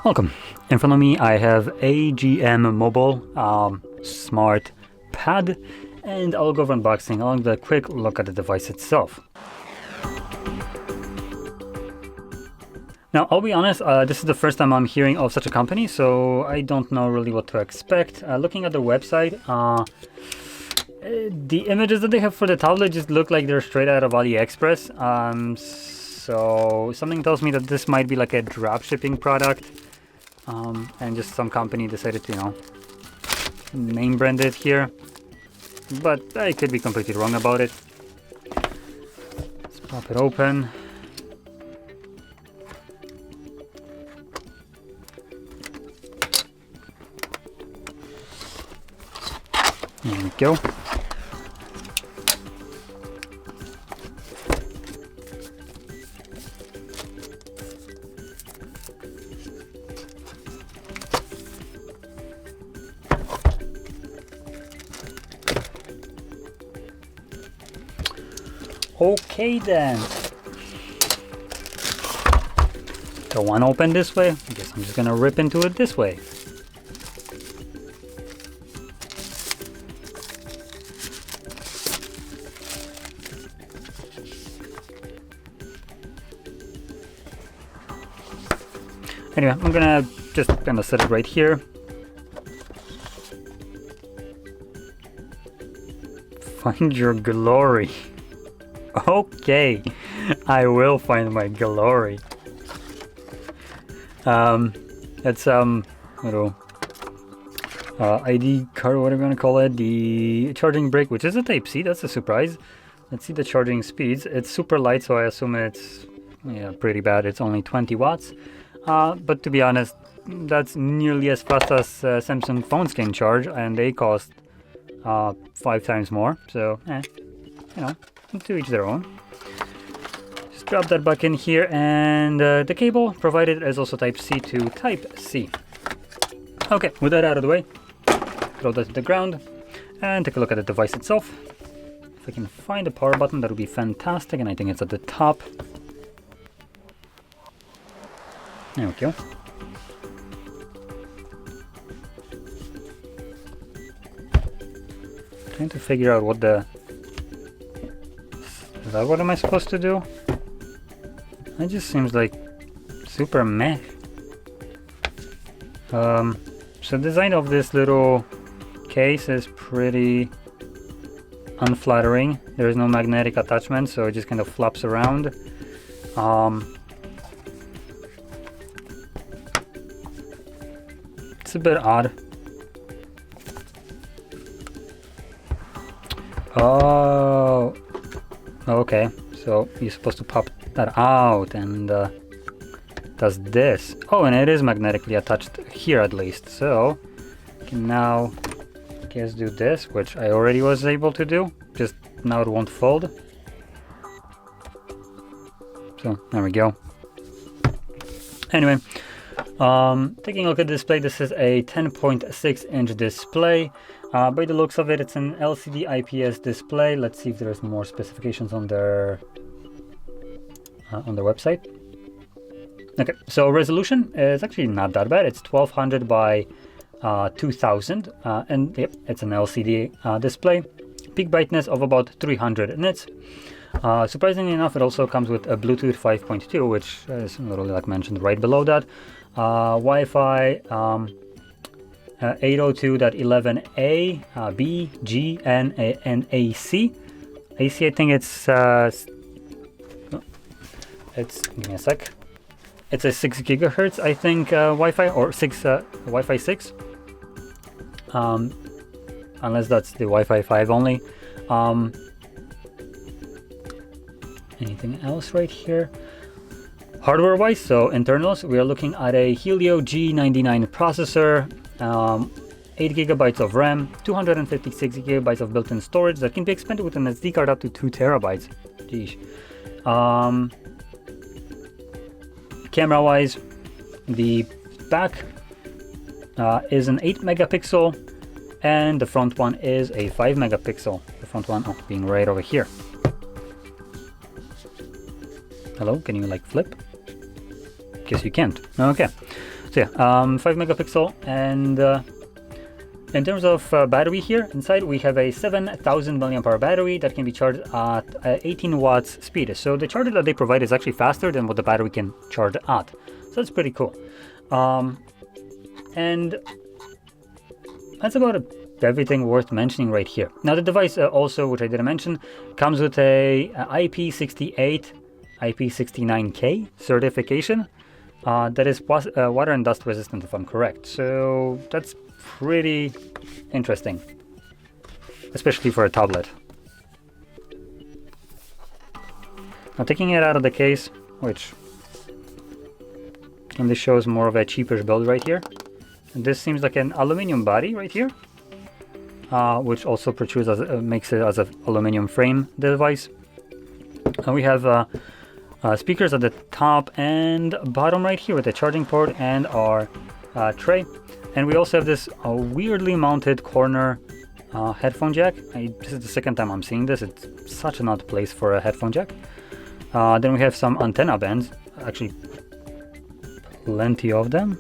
Welcome. In front of me I have AGM Mobile Smart Pad, and I'll go over unboxing along with a quick look at the device itself. Now, I'll be honest, this is the first time I'm hearing of such a company, so I don't know really what to expect. Looking at the website, the images that they have for the tablet just look like they're straight out of AliExpress. So something tells me that this might be like a drop shipping product, and just some company decided to, name brand it here. But I could be completely wrong about it. Let's pop it open. There we go. Okay then. Don't want to open this way. I guess I'm just gonna rip into it this way. Anyway, I'm gonna just set it right here. Find your glory. Okay, I will find my glory. It's little ID card, whatever you want to call it. The charging brick, which is a Type-C. That's a surprise. Let's see the charging speeds. It's super light, so I assume it's pretty bad. It's only 20 watts. But to be honest, that's nearly as fast as Samsung phones can charge, and they cost 5 times more. So, to each their own. Just drop that back in here, and the cable provided is also Type-C to Type-C. Okay, with that out of the way, throw that to the ground, and take a look at the device itself. If I can find the power button, that would be fantastic, and I think it's at the top. There we go. Trying to figure out what the... Is that what am I supposed to do? It just seems like super meh. So the design of this little case is pretty unflattering. There is no magnetic attachment, so it just kind of flops around. It's a bit odd. Oh, okay. So you're supposed to pop that out, and does this. Oh, and it is magnetically attached here at least. So I can now, I guess, do this, which I already was able to do. Just now it won't fold. So there we go. Anyway. Taking a look at the display, this is a 10.6 inch display. By the looks of it, it's an LCD IPS display. Let's see if there's more specifications on their website. Okay, so resolution is actually not that bad. It's 1200 by 2000, and yep, it's an LCD display. Peak brightness of about 300 nits. Surprisingly enough, it also comes with a Bluetooth 5.2, which is literally like mentioned right below that. Wi-Fi 802.11a, B, G, N, and AC. AC, I think it's give me a sec. It's a 6 gigahertz, I think, Wi-Fi, or Wi-Fi 6. Unless that's the Wi-Fi 5 only. Anything else right here? Hardware wise, so internals, we are looking at a Helio G99 processor, 8 gigabytes of RAM, 256 gigabytes of built-in storage that can be expanded with an SD card up to 2 terabytes. Geesh. Camera wise, the back is an 8 megapixel, and the front one is a 5 megapixel. The front one being right over here. Hello, can you like flip? Guess you can't. Okay, So yeah, 5 megapixel, and in terms of battery here, inside we have a 7,000 milliamp hour battery that can be charged at 18 watts speed. So the charger that they provide is actually faster than what the battery can charge at. So that's pretty cool. And that's about everything worth mentioning right here. Now the device also, which I didn't mention, comes with a IP68, IP69K certification that is water and dust resistant, if I'm correct. So that's pretty interesting, especially for a tablet. Now taking it out of the case, which and this shows more of a cheaper build right here. And this seems like an aluminum body right here, which also protrudes as makes it as an aluminum frame device. And we have speakers at the top and bottom right here with the charging port and our tray. And we also have this weirdly mounted corner headphone jack. This is the second time I'm seeing this. It's such an odd place for a headphone jack. Then we have some antenna bands, actually plenty of them,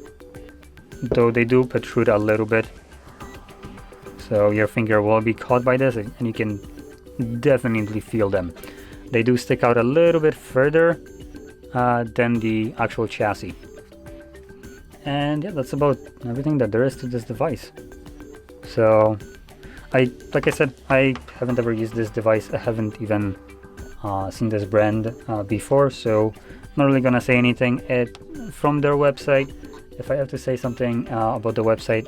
though they do protrude a little bit. So your finger will be caught by this and you can definitely feel them. They do stick out a little bit further than the actual chassis. And yeah, that's about everything that there is to this device. So like I said, I haven't ever used this device. I haven't even seen this brand before, so I'm not really gonna say anything from their website. If I have to say something about the website,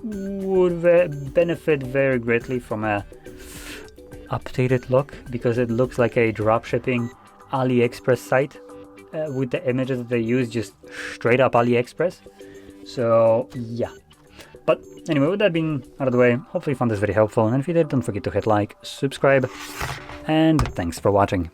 would benefit very greatly from a updated look, because it looks like a dropshipping AliExpress site with the images that they use, just straight up AliExpress. So yeah, but anyway, with that being out of the way, hopefully you found this video helpful, and if you did, don't forget to hit like, subscribe, and thanks for watching.